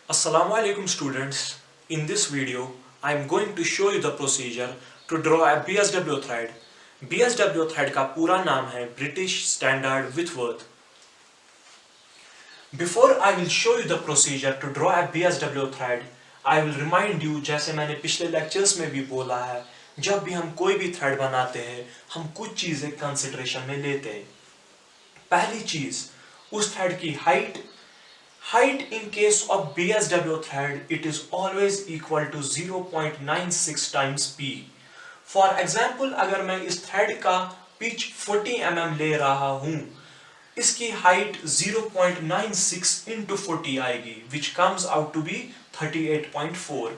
Assalamualaikum students. In this video, I am going to show you the procedure to draw a BSW thread. BSW thread का पूरा नाम है British Standard Whitworth. Before I will show you the procedure to draw a BSW thread, I will remind you, जैसे मैंने पिछले lectures में भी बोला है, जब भी हम कोई भी thread बनाते हैं, हम कुछ चीजें consideration में लेते हैं. पहली चीज, उस thread की height. Height in case of BSW thread, it is always equal to 0.96 times p. For example, अगर मैं इस thread का pitch 40 mm ले रहा हूँ, इसकी height 0.96 into 40 आएगी, which comes out to be 38.4.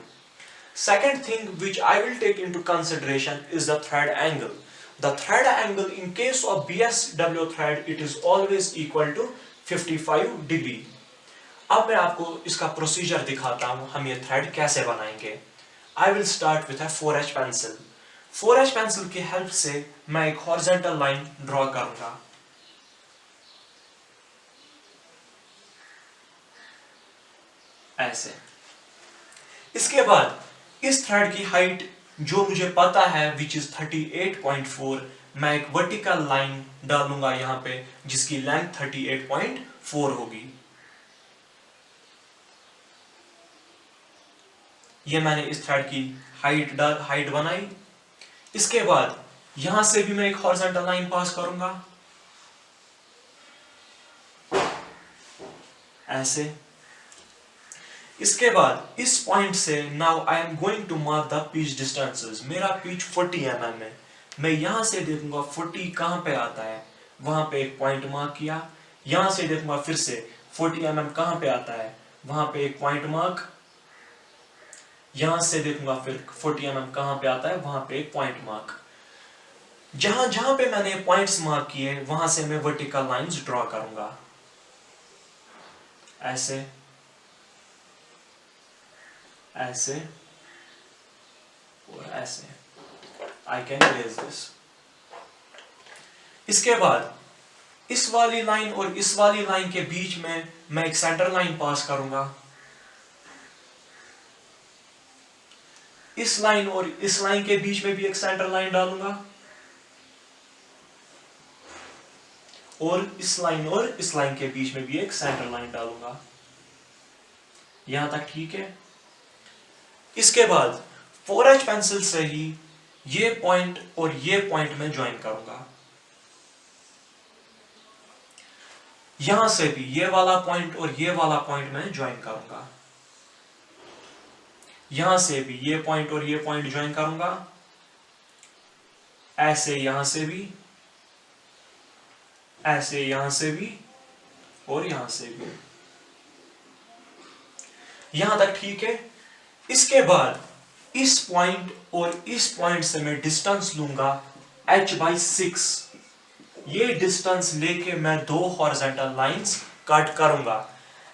Second thing which I will take into consideration is the thread angle. The thread angle in case of BSW thread, it is always equal to 55 degree. अब मैं आपको इसका procedure दिखाता हूं, हम ये thread कैसे बनाएंगे. I will start with 4H pencil. 4H pencil की हेल्प से मैं एक हॉरिजॉन्टल लाइन ड्रॉ करूंगा. ऐसे. इसके बाद इस थ्रेड की हाइट जो मुझे पता है विच इज 38.4, मैं एक वर्टिकल लाइन डालूंगा यहां पे जिसकी लेंथ 38.4 होगी. ये मैंने इस थ्रेड की हाइट बनाई. इसके बाद यहां से भी मैं एक हॉरिजॉन्टल लाइन पास करूंगा ऐसे. इसके बाद इस पॉइंट से now I am going to mark the pitch distances. मेरा पिच 40 mm है. मैं यहां से देखूंगा 40 कहां पे आता है, वहां पे एक पॉइंट मार्क किया. यहां से देखूंगा फिर से 40 mm कहां पे आता है, वहां पे एक पॉइंट मार्क. यहां से देखूंगा फिर 40 mm कहां पे आता है, वहां पे एक पॉइंट मार्क. जहां जहां पे मैंने पॉइंट्स मार्क किए वहां से मैं वर्टिकल लाइंस ड्रॉ करूंगा ऐसे ऐसे और ऐसे. I can erase this. इसके बाद इस वाली लाइन और इस वाली लाइन के बीच में मैं एक सेंटर लाइन पास करूंगा. इस लाइन और इस लाइन के बीच में भी एक सेंटर लाइन डालूंगा और इस लाइन और इस लाइन के बीच में भी एक सेंटर लाइन डालूंगा. यहां तक ठीक है. इसके बाद 4H पेंसिल से ही ये पॉइंट और ये पॉइंट में ज्वाइन करूंगा. यहां से भी ये वाला पॉइंट और ये वाला पॉइंट में ज्वाइन करूंगा. यहां से भी ये पॉइंट और ये पॉइंट ज्वाइन करूंगा ऐसे. यहां से भी ऐसे, यहां से भी और यहां से भी. यहां तक ठीक है. इसके बाद इस पॉइंट और इस पॉइंट से मैं डिस्टेंस लूंगा h/6. ये डिस्टेंस लेके मैं दो हॉरिजॉन्टल लाइंस कट करूंगा.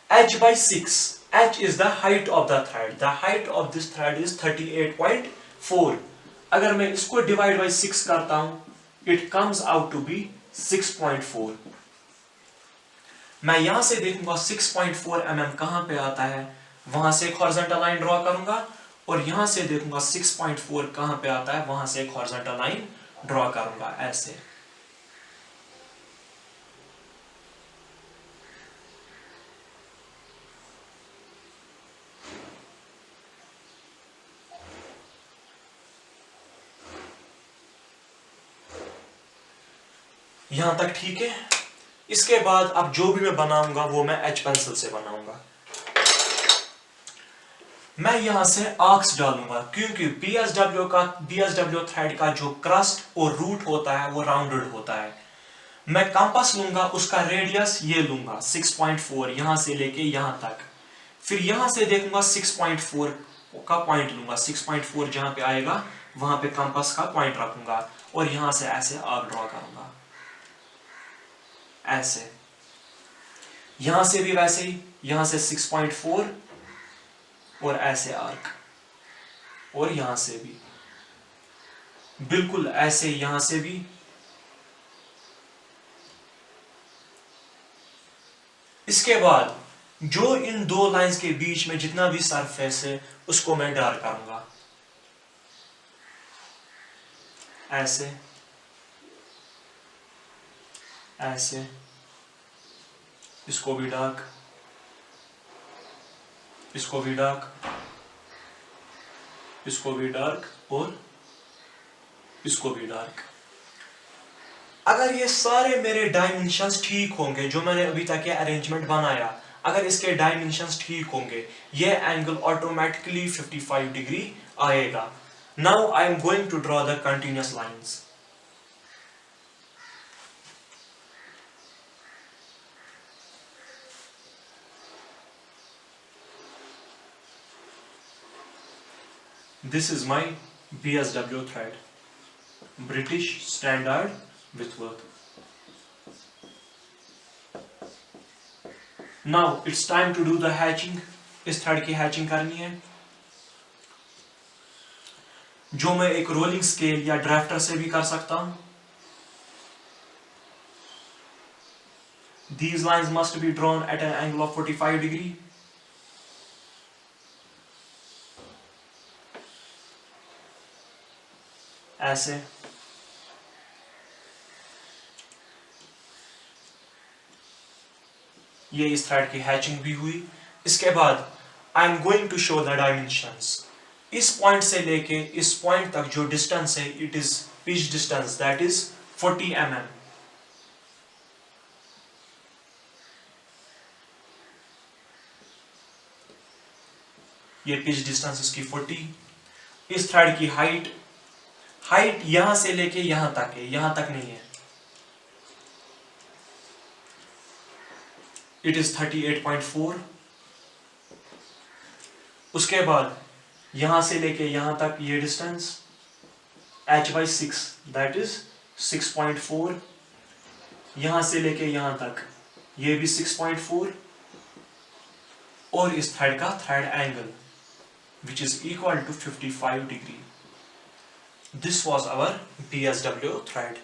h/6. H is the height of the thread. The height of this thread is 38.4. अगर मैं इसको divide by 6 करता हूं, it comes out to be 6.4. मैं यहां से देखूंगा 6.4 mm कहां पे आता है, वहां से एक हॉरिजॉन्टल लाइन ड्रॉ करूंगा और यहां से देखूंगा 6.4 कहां पे आता है, वहां से एक हॉरिजॉन्टल लाइन ड्रॉ करूंगा ऐसे. यहां तक ठीक है. इसके बाद अब जो भी मैं बनाऊंगा वो मैं H पेंसिल से बनाऊंगा. मैं यहां से आर्क्स डालूंगा क्योंकि BSW थ्रेड का जो क्रस्ट और रूट होता है वो राउंडेड होता है. मैं कंपास लूंगा, उसका रेडियस ये लूंगा 6.4 यहां से लेके यहां तक. फिर यहां से देखूंगा 6.4 का पॉइंट लूंगा. 6.4 जहां पे आएगा वहां पे कंपास का पॉइंट रखूंगा और यहां से ऐसे आर्क ड्रॉ करूंगा ऐसे. यहां से भी वैसे ही, यहां से 6.4 और ऐसे आर्क. और यहां से भी बिल्कुल ऐसे, यहां से भी. इसके बाद जो इन दो लाइंस के बीच में जितना भी सरफेस है उसको मैं डार्क करूंगा, ऐसे ऐसे, इसको भी डार्क, इसको भी डार्क, इसको भी डार्क और इसको भी डार्क। अगर ये सारे मेरे डायमेंशंस ठीक होंगे, जो मैंने अभी तक ये अरेंजमेंट बनाया, अगर इसके डायमेंशंस ठीक होंगे, ये एंगल ऑटोमेटिकली 55 डिग्री आएगा। Now I am going to draw the continuous lines. This is my BSW thread, British Standard Whitworth. Now it's time to do the hatching. इस थ्रेड की हैचिंग करनी है, जो मैं एक रोलिंग स्केल या drafter से भी कर सकता हूं। These lines must be drawn at an angle of 45 degree. ऐसे, ये इस थ्रेड की हैचिंग भी हुई। इसके बाद I am going to show the dimensions. इस पॉइंट से लेके इस पॉइंट तक जो डिस्टेंस है, it is pitch distance, that is 40 mm। ये पिच डिस्टेंस इसकी 40। इस थ्रेड की हाइट यहां से लेके यहां तक है, यहां तक नहीं है, इट इज 38.4। उसके बाद यहां से लेके यहां तक ये डिस्टेंस h/6, दैट इज 6.4। यहां से लेके यहां तक ये भी 6.4, और इस थ्रेड का thread angle which is equal to 55 degree. This was our BSW thread.